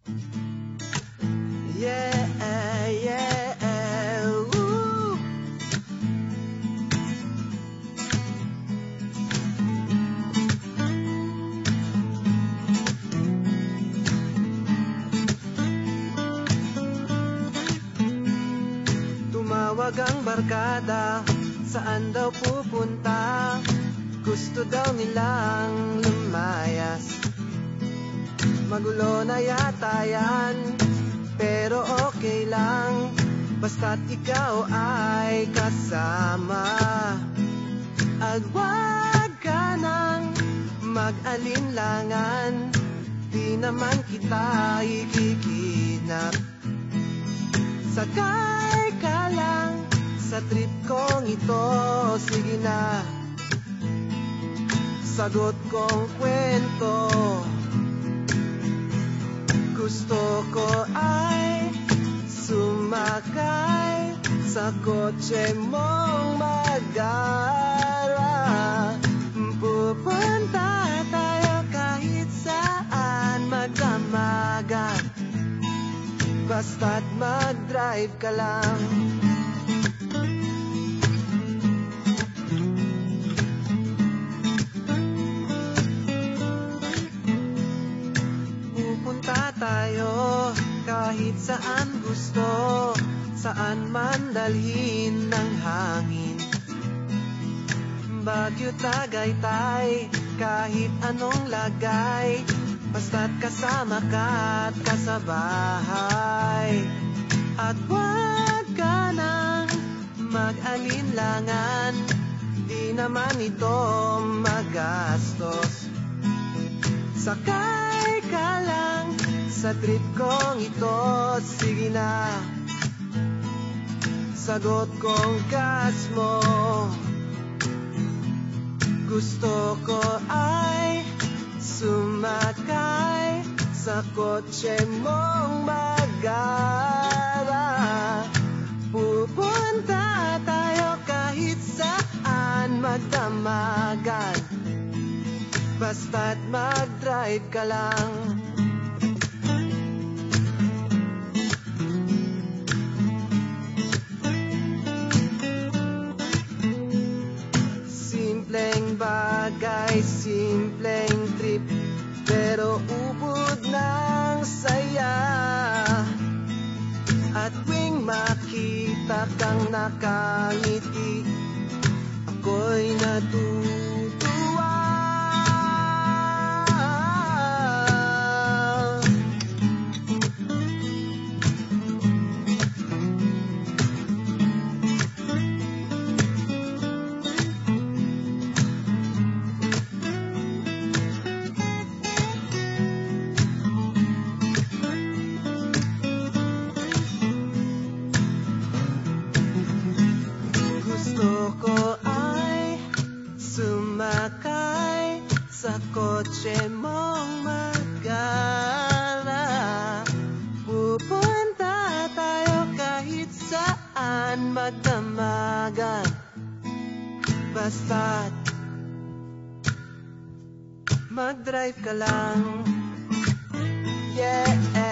Yeah, yeah, woo. Tumawag ang barkada, saan daw pupunta? Gusto daw nilang lumayas. Magulo na yata yan, pero okay lang, basta't ikaw ay kasama. At wag ka nang mag-alinlangan, di naman kita ikikinap. Sakay ka lang sa trip kong ito, sige na, sagot kong kwento. Gusto ko ay sumakay sa kotse mong magara. Pupunta tayo kahit saan, magdamagan, basta't mag-drive ka lang. Tayo kahit saan gusto, saan man dalhin ng hangin. Baguio, Tagaytay, kahit anong lagay, basta't kasama ka at kasabahay. At wag ka nang mag-alinlangan, di naman ito magastos. Sakay ka lang sa trip kong ito, sige na, sagot kong gas mo. Gusto ko ay sumakay sa kotse mong magara. Pupunta tayo kahit saan, magdamagan, basta't mag-drive ka lang. Simpleng bagay, simpleng trip, pero ubod ng saya. At tuwing makita kang nakangiti, ako'y natutuwa. Gusto ko ay sumakay sa kotse mong magara. Pupunta tayo kahit saan, magdamagan, basta't mag-drive ka lang. Yeah.